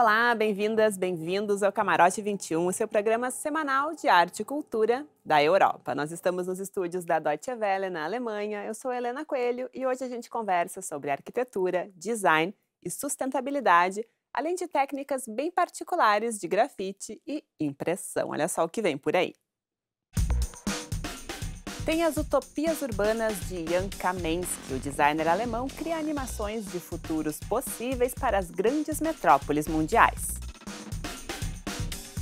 Olá, bem-vindas, bem-vindos ao Camarote 21, o seu programa semanal de arte e cultura da Europa. Nós estamos nos estúdios da Deutsche Welle, na Alemanha. Eu sou Helena Coelho e hoje a gente conversa sobre arquitetura, design e sustentabilidade, além de técnicas bem particulares de grafite e impressão. Olha só o que vem por aí. Tem as utopias urbanas de Jan Kamensky. O designer alemão cria animações de futuros possíveis para as grandes metrópoles mundiais.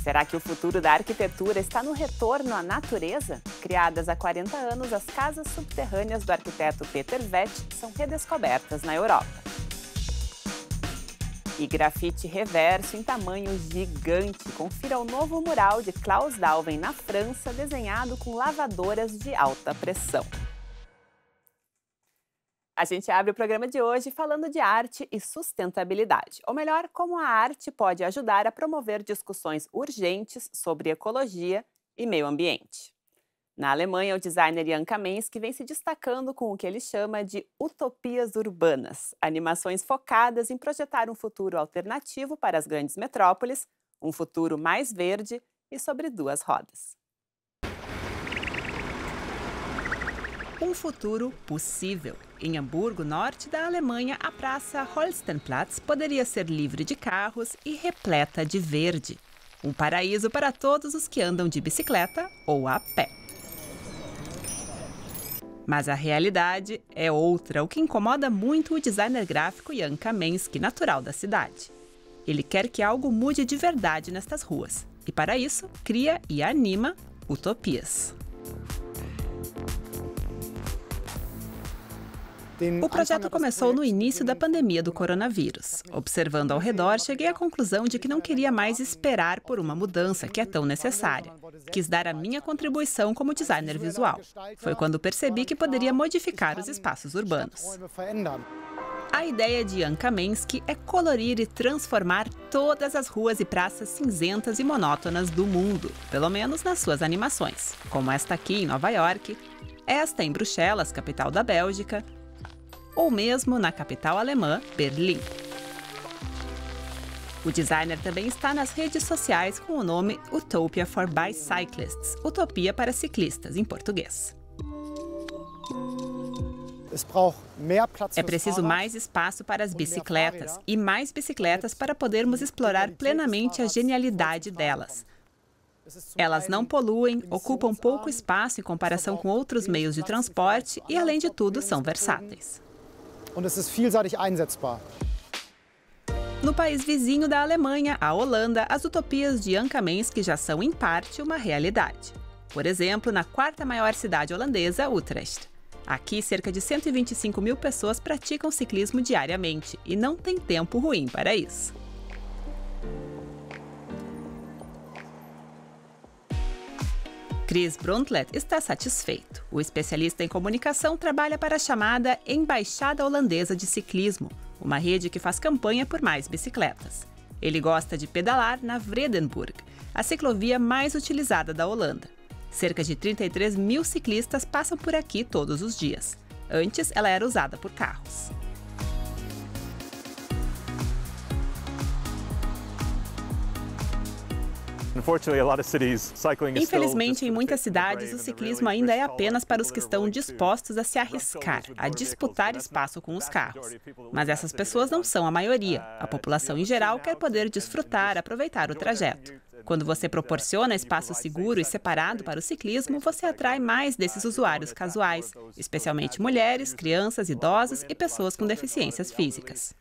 Será que o futuro da arquitetura está no retorno à natureza? Criadas há 40 anos, as casas subterrâneas do arquiteto Peter Veth são redescobertas na Europa. E grafite reverso em tamanho gigante. Confira o novo mural de Klaus Dalven na França, desenhado com lavadoras de alta pressão. A gente abre o programa de hoje falando de arte e sustentabilidade. Ou melhor, como a arte pode ajudar a promover discussões urgentes sobre ecologia e meio ambiente. Na Alemanha, o designer Jan Kamensky vem se destacando com o que ele chama de utopias urbanas, animações focadas em projetar um futuro alternativo para as grandes metrópoles, um futuro mais verde e sobre duas rodas. Um futuro possível. Em Hamburgo, norte da Alemanha, a praça Holstenplatz poderia ser livre de carros e repleta de verde. Um paraíso para todos os que andam de bicicleta ou a pé. Mas a realidade é outra, o que incomoda muito o designer gráfico Jan Kamensky, natural da cidade. Ele quer que algo mude de verdade nestas ruas e, para isso, cria e anima utopias. O projeto começou no início da pandemia do coronavírus. Observando ao redor, cheguei à conclusão de que não queria mais esperar por uma mudança que é tão necessária. Quis dar a minha contribuição como designer visual. Foi quando percebi que poderia modificar os espaços urbanos. A ideia de Jan Kamensky é colorir e transformar todas as ruas e praças cinzentas e monótonas do mundo, pelo menos nas suas animações, como esta aqui em Nova York, esta em Bruxelas, capital da Bélgica, ou mesmo na capital alemã, Berlim. O designer também está nas redes sociais com o nome Utopia for Bicyclists, Utopia para ciclistas, em português. É preciso mais espaço para as bicicletas e mais bicicletas para podermos explorar plenamente a genialidade delas. Elas não poluem, ocupam pouco espaço em comparação com outros meios de transporte e, além de tudo, são versáteis. No país vizinho da Alemanha, a Holanda, as utopias de Jan Kamensky já são, em parte, uma realidade. Por exemplo, na quarta maior cidade holandesa, Utrecht. Aqui, cerca de 125 mil pessoas praticam ciclismo diariamente e não tem tempo ruim para isso. Chris Brundtlet está satisfeito. O especialista em comunicação trabalha para a chamada Embaixada Holandesa de Ciclismo, uma rede que faz campanha por mais bicicletas. Ele gosta de pedalar na Vredenburg, a ciclovia mais utilizada da Holanda. Cerca de 33 mil ciclistas passam por aqui todos os dias. Antes, ela era usada por carros. Infelizmente, em muitas cidades, o ciclismo ainda é apenas para os que estão dispostos a se arriscar, a disputar espaço com os carros. Mas essas pessoas não são a maioria. A população em geral quer poder desfrutar, aproveitar o trajeto. Quando você proporciona espaço seguro e separado para o ciclismo, você atrai mais desses usuários casuais, especialmente mulheres, crianças, idosos e pessoas com deficiências físicas.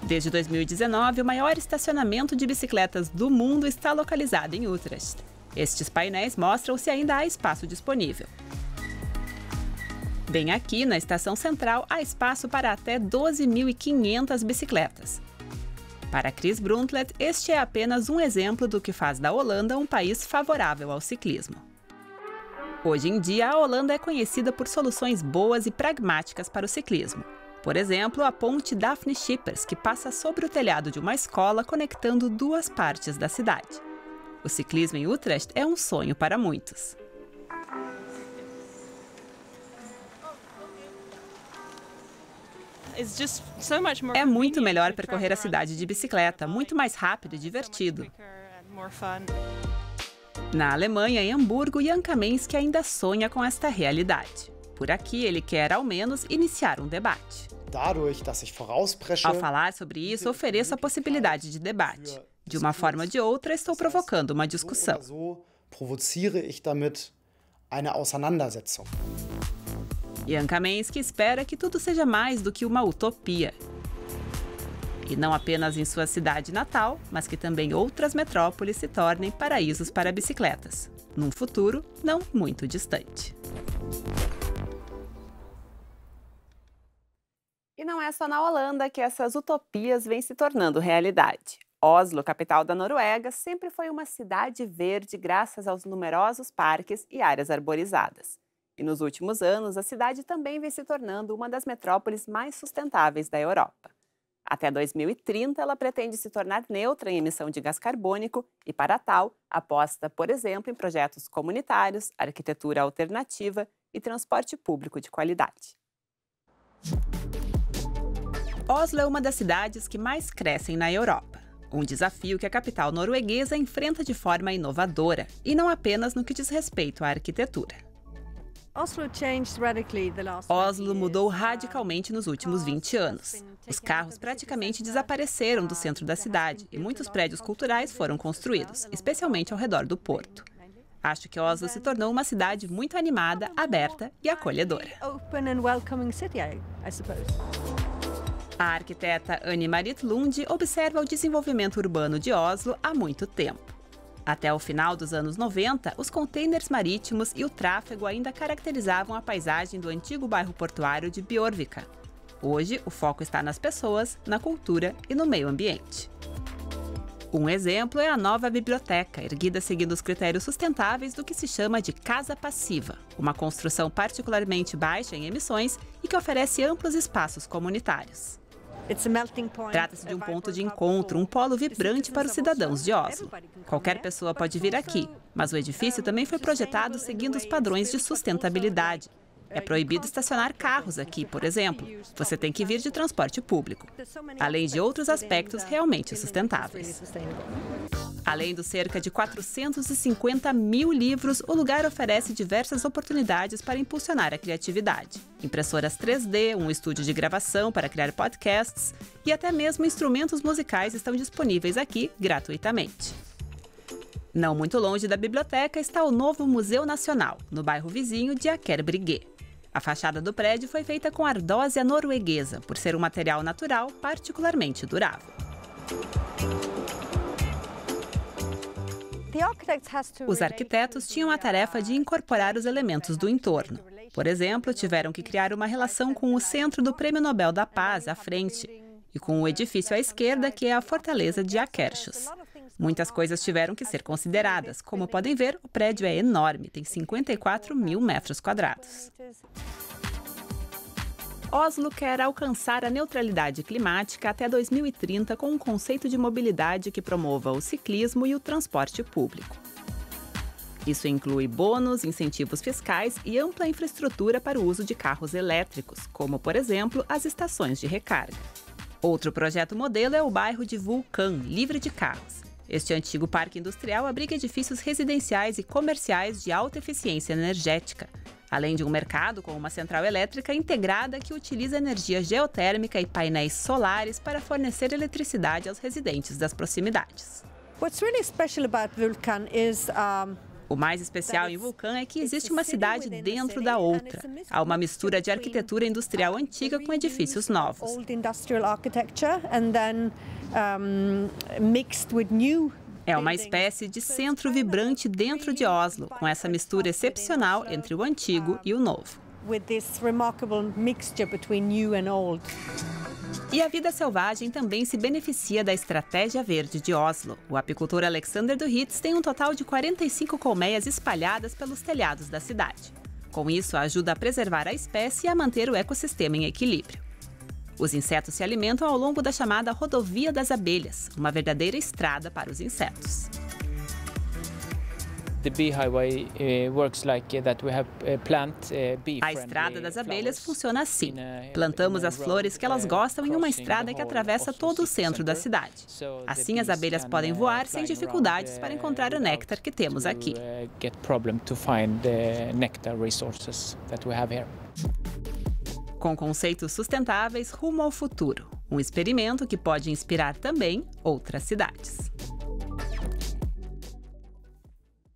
Desde 2019, o maior estacionamento de bicicletas do mundo está localizado em Utrecht. Estes painéis mostram se ainda há espaço disponível. Bem aqui, na estação central, há espaço para até 12.500 bicicletas. Para Chris Brundtlet, este é apenas um exemplo do que faz da Holanda um país favorável ao ciclismo. Hoje em dia, a Holanda é conhecida por soluções boas e pragmáticas para o ciclismo. Por exemplo, a ponte Daphne Schippers, que passa sobre o telhado de uma escola conectando duas partes da cidade. O ciclismo em Utrecht é um sonho para muitos. É muito melhor percorrer a cidade de bicicleta, muito mais rápido e divertido. Na Alemanha, em Hamburgo, Jan Kamensky ainda sonha com esta realidade. Por aqui, ele quer, ao menos, iniciar um debate. Ao falar sobre isso, ofereço a possibilidade de debate. De uma forma ou de outra, estou provocando uma discussão. Jan Kamensky espera que tudo seja mais do que uma utopia. E não apenas em sua cidade natal, mas que também outras metrópoles se tornem paraísos para bicicletas, num futuro não muito distante. E não é só na Holanda que essas utopias vêm se tornando realidade. Oslo, capital da Noruega, sempre foi uma cidade verde graças aos numerosos parques e áreas arborizadas. E nos últimos anos, a cidade também vem se tornando uma das metrópoles mais sustentáveis da Europa. Até 2030, ela pretende se tornar neutra em emissão de gás carbônico e, para tal, aposta, por exemplo, em projetos comunitários, arquitetura alternativa e transporte público de qualidade. Oslo é uma das cidades que mais crescem na Europa. Um desafio que a capital norueguesa enfrenta de forma inovadora, e não apenas no que diz respeito à arquitetura. Oslo mudou radicalmente nos últimos 20 anos. Os carros praticamente desapareceram do centro da cidade e muitos prédios culturais foram construídos, especialmente ao redor do porto. Acho que Oslo se tornou uma cidade muito animada, aberta e acolhedora. A arquiteta Anne-Marit Lund observa o desenvolvimento urbano de Oslo há muito tempo. Até o final dos anos 90, os contêineres marítimos e o tráfego ainda caracterizavam a paisagem do antigo bairro portuário de Bjørvika. Hoje, o foco está nas pessoas, na cultura e no meio ambiente. Um exemplo é a nova biblioteca, erguida seguindo os critérios sustentáveis do que se chama de casa passiva, uma construção particularmente baixa em emissões e que oferece amplos espaços comunitários. Trata-se de um ponto de encontro, um polo vibrante para os cidadãos de Oslo. Qualquer pessoa pode vir aqui, mas o edifício também foi projetado seguindo os padrões de sustentabilidade. É proibido estacionar carros aqui, por exemplo. Você tem que vir de transporte público, além de outros aspectos realmente sustentáveis. Além dos cerca de 450 mil livros, o lugar oferece diversas oportunidades para impulsionar a criatividade. Impressoras 3D, um estúdio de gravação para criar podcasts e até mesmo instrumentos musicais estão disponíveis aqui gratuitamente. Não muito longe da biblioteca está o novo Museu Nacional, no bairro vizinho de Aker Brygge. A fachada do prédio foi feita com ardósia norueguesa, por ser um material natural particularmente durável. Os arquitetos tinham a tarefa de incorporar os elementos do entorno. Por exemplo, tiveram que criar uma relação com o centro do Prêmio Nobel da Paz à frente e com o edifício à esquerda, que é a Fortaleza de Akershus. Muitas coisas tiveram que ser consideradas. Como podem ver, o prédio é enorme, tem 54 mil metros quadrados. Oslo quer alcançar a neutralidade climática até 2030 com um conceito de mobilidade que promova o ciclismo e o transporte público. Isso inclui bônus, incentivos fiscais e ampla infraestrutura para o uso de carros elétricos, como, por exemplo, as estações de recarga. Outro projeto modelo é o bairro de Vulcan, livre de carros. Este antigo parque industrial abriga edifícios residenciais e comerciais de alta eficiência energética, além de um mercado com uma central elétrica integrada que utiliza energia geotérmica e painéis solares para fornecer eletricidade aos residentes das proximidades. O mais especial em Vulcan é que existe uma cidade dentro da outra. Há uma mistura de arquitetura industrial antiga com edifícios novos. É uma espécie de centro vibrante dentro de Oslo, com essa mistura excepcional entre o antigo e o novo. E a vida selvagem também se beneficia da estratégia verde de Oslo. O apicultor Alexander do Ritz tem um total de 45 colmeias espalhadas pelos telhados da cidade. Com isso, ajuda a preservar a espécie e a manter o ecossistema em equilíbrio. Os insetos se alimentam ao longo da chamada Rodovia das Abelhas, uma verdadeira estrada para os insetos. A estrada das abelhas funciona assim. Plantamos as flores que elas gostam em uma estrada que atravessa todo o centro da cidade. Assim, as abelhas podem voar sem dificuldades para encontrar o néctar que temos aqui. Com conceitos sustentáveis rumo ao futuro. Um experimento que pode inspirar também outras cidades.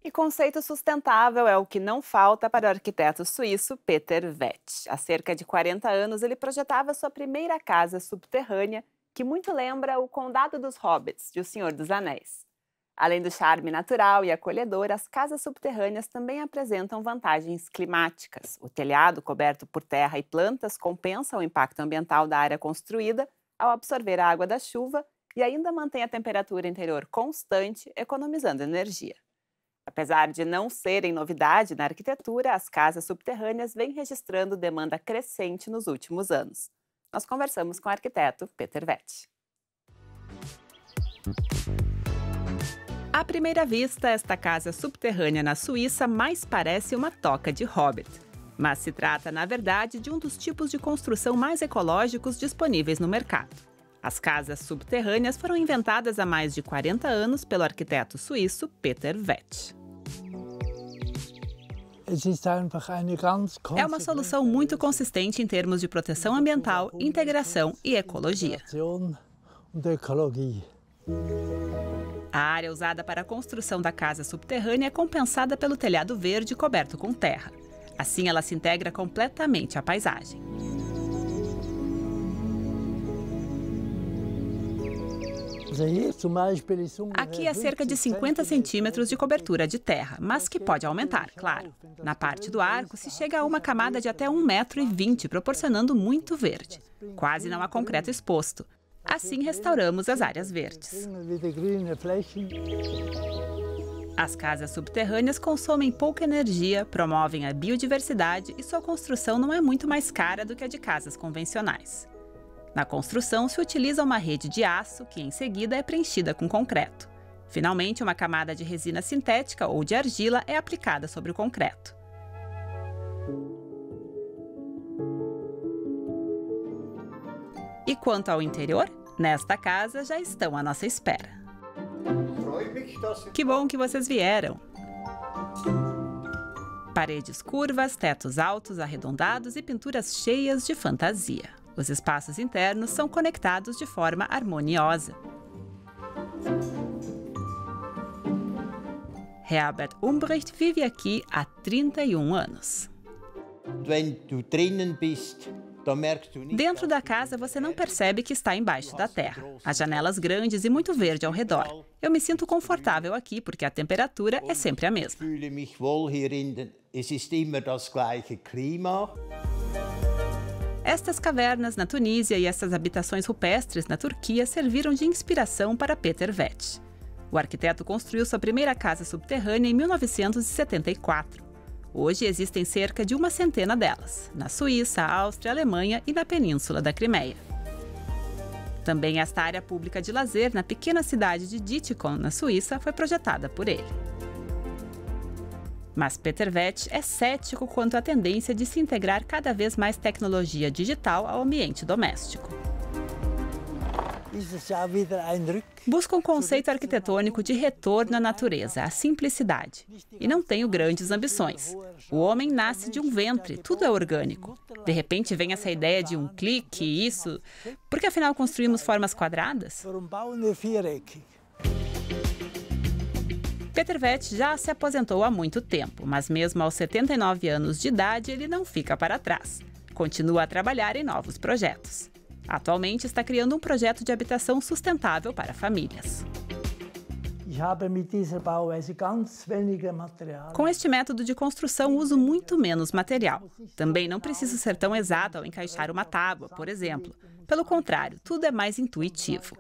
E conceito sustentável é o que não falta para o arquiteto suíço Peter Weth. Há cerca de 40 anos, ele projetava sua primeira casa subterrânea, que muito lembra o Condado dos Hobbits, de O Senhor dos Anéis. Além do charme natural e acolhedor, as casas subterrâneas também apresentam vantagens climáticas. O telhado coberto por terra e plantas compensa o impacto ambiental da área construída ao absorver a água da chuva e ainda mantém a temperatura interior constante, economizando energia. Apesar de não serem novidade na arquitetura, as casas subterrâneas vêm registrando demanda crescente nos últimos anos. Nós conversamos com o arquiteto Peter Weth. À primeira vista, esta casa subterrânea na Suíça mais parece uma toca de Hobbit. Mas se trata, na verdade, de um dos tipos de construção mais ecológicos disponíveis no mercado. As casas subterrâneas foram inventadas há mais de 40 anos pelo arquiteto suíço Peter Weth. É uma solução muito consistente em termos de proteção ambiental, integração e ecologia. A área usada para a construção da casa subterrânea é compensada pelo telhado verde coberto com terra. Assim, ela se integra completamente à paisagem. Aqui é cerca de 50 centímetros de cobertura de terra, mas que pode aumentar, claro. Na parte do arco, se chega a uma camada de até 1,20 m, proporcionando muito verde. Quase não há concreto exposto. Assim, restauramos as áreas verdes. As casas subterrâneas consomem pouca energia, promovem a biodiversidade e sua construção não é muito mais cara do que a de casas convencionais. Na construção, se utiliza uma rede de aço, que em seguida é preenchida com concreto. Finalmente, uma camada de resina sintética ou de argila é aplicada sobre o concreto. E quanto ao interior? Nesta casa já estão à nossa espera. Que bom que vocês vieram! Paredes curvas, tetos altos, arredondados e pinturas cheias de fantasia. Os espaços internos são conectados de forma harmoniosa. Herbert Umbricht vive aqui há 31 anos. Dentro da casa, você não percebe que está embaixo da terra. As janelas grandes e muito verde ao redor. Eu me sinto confortável aqui porque a temperatura é sempre a mesma. Estas cavernas na Tunísia e essas habitações rupestres na Turquia serviram de inspiração para Peter Weth. O arquiteto construiu sua primeira casa subterrânea em 1974. Hoje existem cerca de 100 delas, na Suíça, Áustria, Alemanha e na Península da Crimeia. Também esta área pública de lazer na pequena cidade de Dittikon, na Suíça, foi projetada por ele. Mas Peter Weth é cético quanto à tendência de se integrar cada vez mais tecnologia digital ao ambiente doméstico. Busca um conceito arquitetônico de retorno à natureza, à simplicidade. E não tenho grandes ambições. O homem nasce de um ventre, tudo é orgânico. De repente vem essa ideia de um clique, isso... Porque afinal construímos formas quadradas? Peter Weth já se aposentou há muito tempo, mas mesmo aos 79 anos de idade, ele não fica para trás. Continua a trabalhar em novos projetos. Atualmente está criando um projeto de habitação sustentável para famílias. Com este método de construção, uso muito menos material. Também não preciso ser tão exato ao encaixar uma tábua, por exemplo. Pelo contrário, tudo é mais intuitivo.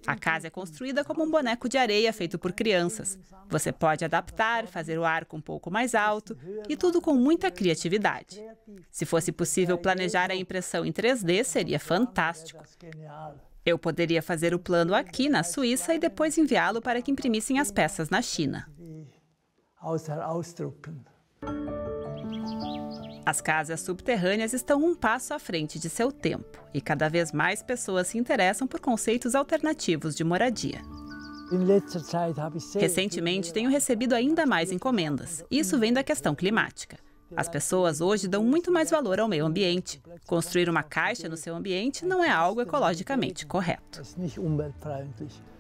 A casa é construída como um boneco de areia feito por crianças. Você pode adaptar, fazer o arco um pouco mais alto, e tudo com muita criatividade. Se fosse possível planejar a impressão em 3D, seria fantástico. Eu poderia fazer o plano aqui na Suíça e depois enviá-lo para que imprimissem as peças na China. ausdrucken. As casas subterrâneas estão um passo à frente de seu tempo e cada vez mais pessoas se interessam por conceitos alternativos de moradia. Recentemente, tenho recebido ainda mais encomendas. Isso vem da questão climática. As pessoas hoje dão muito mais valor ao meio ambiente. Construir uma caixa no seu ambiente não é algo ecologicamente correto.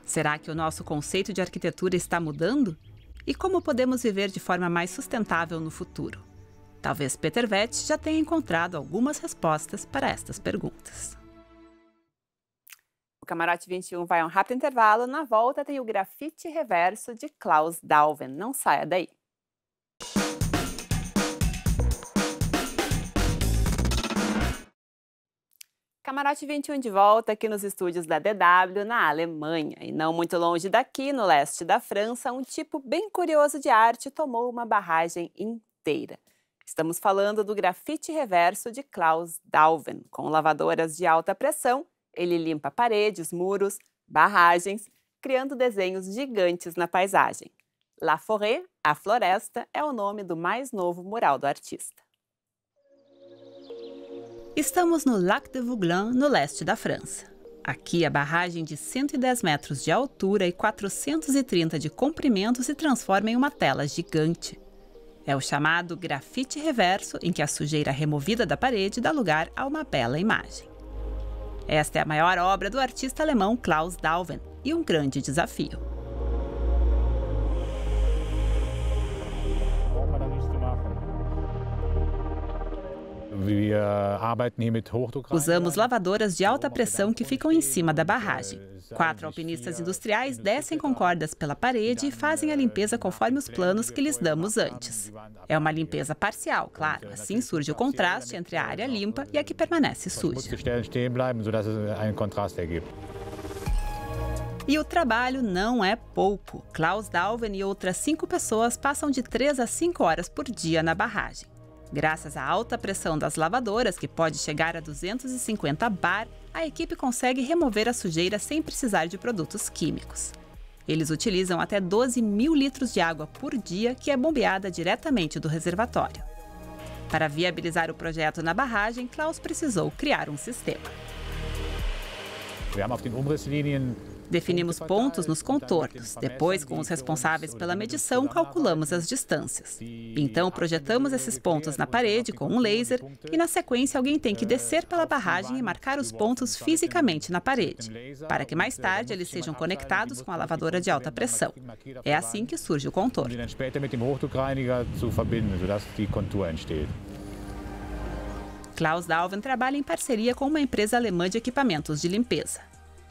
Será que o nosso conceito de arquitetura está mudando? E como podemos viver de forma mais sustentável no futuro? Talvez Peter Vett já tenha encontrado algumas respostas para estas perguntas. O Camarote 21 vai a um rápido intervalo. Na volta tem o Grafite Reverso de Klaus Dauven. Não saia daí. Camarote 21 de volta aqui nos estúdios da DW, na Alemanha. E não muito longe daqui, no leste da França, um tipo bem curioso de arte tomou uma barragem inteira. Estamos falando do Grafite Reverso de Klaus Dauven. Com lavadoras de alta pressão, ele limpa paredes, muros, barragens, criando desenhos gigantes na paisagem. La Forêt, a floresta, é o nome do mais novo mural do artista. Estamos no Lac de Vouglans, no leste da França. Aqui, a barragem de 110 metros de altura e 430 de comprimento se transforma em uma tela gigante. É o chamado grafite reverso, em que a sujeira removida da parede dá lugar a uma bela imagem. Esta é a maior obra do artista alemão Klaus Dauven e um grande desafio. Usamos lavadoras de alta pressão que ficam em cima da barragem. 4 alpinistas industriais descem com cordas pela parede e fazem a limpeza conforme os planos que lhes damos antes. É uma limpeza parcial, claro, assim surge o contraste entre a área limpa e a que permanece suja. E o trabalho não é pouco. Klaus Dauven e outras 5 pessoas passam de 3 a 5 horas por dia na barragem. Graças à alta pressão das lavadoras, que pode chegar a 250 bar, a equipe consegue remover a sujeira sem precisar de produtos químicos. Eles utilizam até 12 mil litros de água por dia, que é bombeada diretamente do reservatório. Para viabilizar o projeto na barragem, Klaus precisou criar um sistema. Definimos pontos nos contornos. Depois, com os responsáveis pela medição, calculamos as distâncias. Então, projetamos esses pontos na parede com um laser e, na sequência, alguém tem que descer pela barragem e marcar os pontos fisicamente na parede, para que mais tarde eles sejam conectados com a lavadora de alta pressão. É assim que surge o contorno. Klaus Dauven trabalha em parceria com uma empresa alemã de equipamentos de limpeza.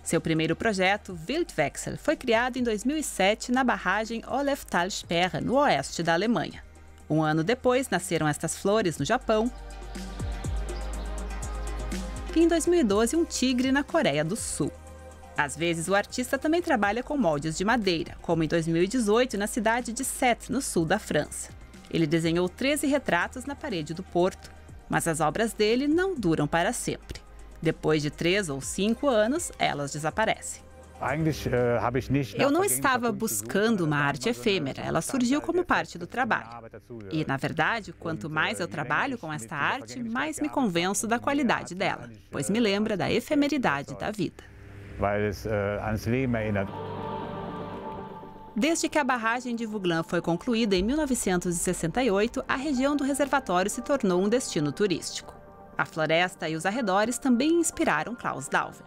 Seu primeiro projeto, Wildwechsel, foi criado em 2007 na barragem Oleftalsperre, no oeste da Alemanha. Um ano depois, nasceram estas flores no Japão. E em 2012, um tigre na Coreia do Sul. Às vezes, o artista também trabalha com moldes de madeira, como em 2018 na cidade de Sète, no sul da França. Ele desenhou 13 retratos na parede do porto, mas as obras dele não duram para sempre. Depois de 3 ou 5 anos, elas desaparecem. Eu não estava buscando uma arte efêmera, ela surgiu como parte do trabalho. E, na verdade, quanto mais eu trabalho com esta arte, mais me convenço da qualidade dela, pois me lembra da efemeridade da vida. Desde que a barragem de Vouglans foi concluída em 1968, a região do reservatório se tornou um destino turístico. A floresta e os arredores também inspiraram Klaus Dauven.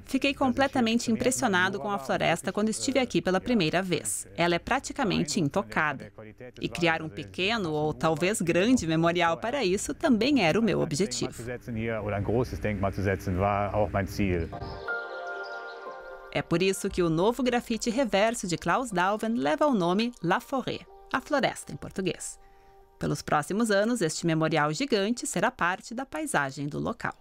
Fiquei completamente impressionado com a floresta quando estive aqui pela primeira vez. Ela é praticamente intocada. E criar um pequeno ou talvez grande memorial para isso também era o meu objetivo. É por isso que o novo grafite reverso de Klaus Dauven leva o nome La Forêt, a floresta em português. Pelos próximos anos, este memorial gigante será parte da paisagem do local.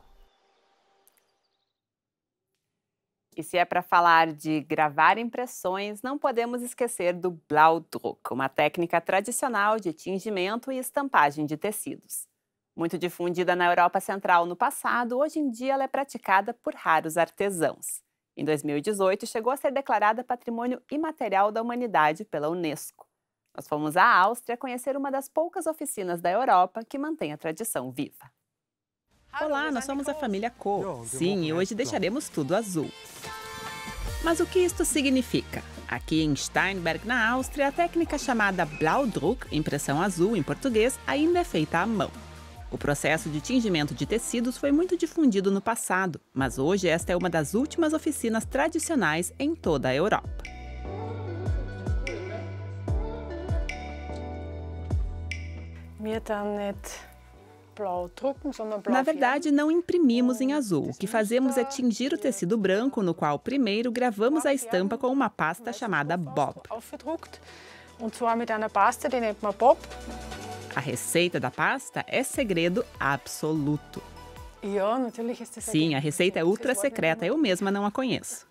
E se é para falar de gravar impressões, não podemos esquecer do Blauwdruck, uma técnica tradicional de tingimento e estampagem de tecidos. Muito difundida na Europa Central no passado, hoje em dia ela é praticada por raros artesãos. Em 2018, chegou a ser declarada Patrimônio Imaterial da Humanidade pela Unesco. Nós fomos à Áustria conhecer uma das poucas oficinas da Europa que mantém a tradição viva. Olá, nós somos a família Koh. Sim, e hoje deixaremos tudo azul. Mas o que isto significa? Aqui em Steinberg, na Áustria, a técnica chamada Blauwdruck, impressão azul em português, ainda é feita à mão. O processo de tingimento de tecidos foi muito difundido no passado, mas hoje esta é uma das últimas oficinas tradicionais em toda a Europa. Na verdade, não imprimimos em azul. O que fazemos é tingir o tecido branco, no qual primeiro gravamos a estampa com uma pasta chamada Bob. A receita da pasta é segredo absoluto. Sim, a receita é ultra secreta, eu mesma não a conheço.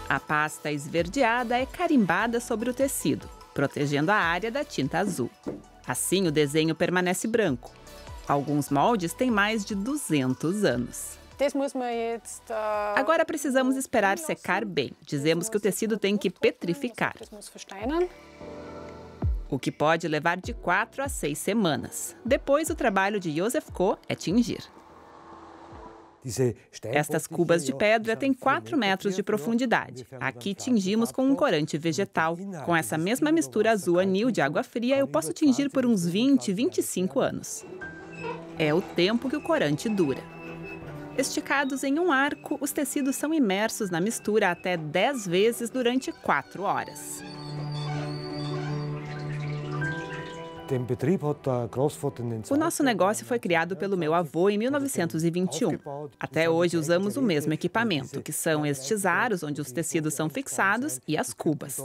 A pasta esverdeada é carimbada sobre o tecido, protegendo a área da tinta azul. Assim, o desenho permanece branco. Alguns moldes têm mais de 200 anos. Agora precisamos esperar secar bem. Dizemos que o tecido tem que petrificar, o que pode levar de 4 a 6 semanas. Depois, o trabalho de Josef Koh é tingir. Estas cubas de pedra têm 4 metros de profundidade. Aqui tingimos com um corante vegetal. Com essa mesma mistura azul anil de água fria, eu posso tingir por uns 20, 25 anos. É o tempo que o corante dura. Esticados em um arco, os tecidos são imersos na mistura até 10 vezes durante 4 horas. O nosso negócio foi criado pelo meu avô em 1921. Até hoje usamos o mesmo equipamento, que são estes aros onde os tecidos são fixados e as cubas.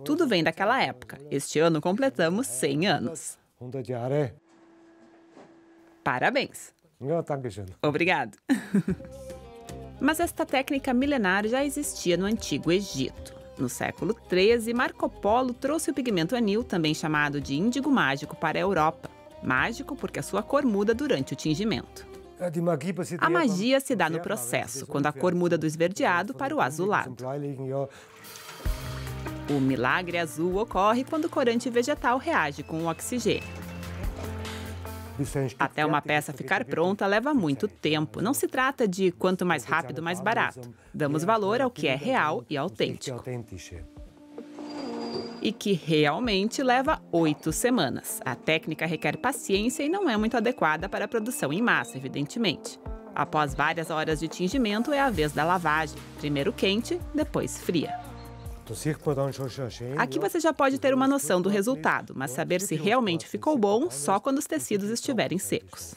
Tudo vem daquela época. Este ano completamos 100 anos. Parabéns! Obrigado! Mas esta técnica milenar já existia no Antigo Egito. No século XIII, Marco Polo trouxe o pigmento anil, também chamado de índigo mágico, para a Europa. Mágico porque a sua cor muda durante o tingimento. A magia se dá no processo, quando a cor muda do esverdeado para o azulado. O milagre azul ocorre quando o corante vegetal reage com o oxigênio. Até uma peça ficar pronta leva muito tempo. Não se trata de quanto mais rápido, mais barato. Damos valor ao que é real e autêntico. E que realmente leva 8 semanas. A técnica requer paciência e não é muito adequada para a produção em massa, evidentemente. Após várias horas de tingimento, é a vez da lavagem. Primeiro quente, depois fria. Aqui você já pode ter uma noção do resultado, mas saber se realmente ficou bom só quando os tecidos estiverem secos.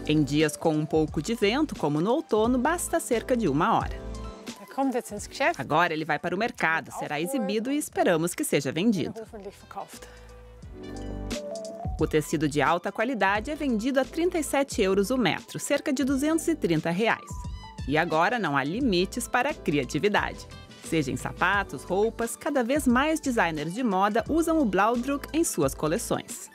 Em dias com um pouco de vento, como no outono, basta cerca de 1 hora. Agora ele vai para o mercado, será exibido e esperamos que seja vendido. O tecido de alta qualidade é vendido a 37 € o metro, cerca de R$230. E agora não há limites para a criatividade. Seja em sapatos, roupas, cada vez mais designers de moda usam o Blauwdruck em suas coleções.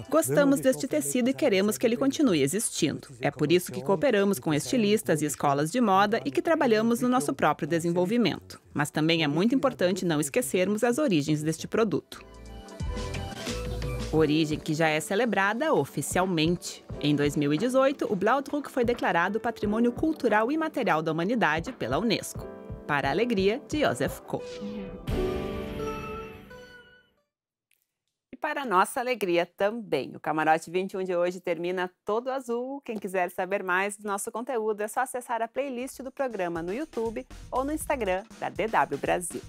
Gostamos deste tecido e queremos que ele continue existindo. É por isso que cooperamos com estilistas e escolas de moda e que trabalhamos no nosso próprio desenvolvimento. Mas também é muito importante não esquecermos as origens deste produto. Origem que já é celebrada oficialmente. Em 2018, o Blauwdruck foi declarado Patrimônio Cultural Imaterial da Humanidade pela Unesco, para a alegria de Josef Koh. E para a nossa alegria também, o Camarote 21 de hoje termina todo azul. Quem quiser saber mais do nosso conteúdo é só acessar a playlist do programa no YouTube ou no Instagram da DW Brasil.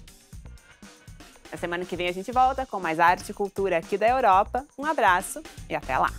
Na semana que vem a gente volta com mais arte e cultura aqui da Europa. Um abraço e até lá!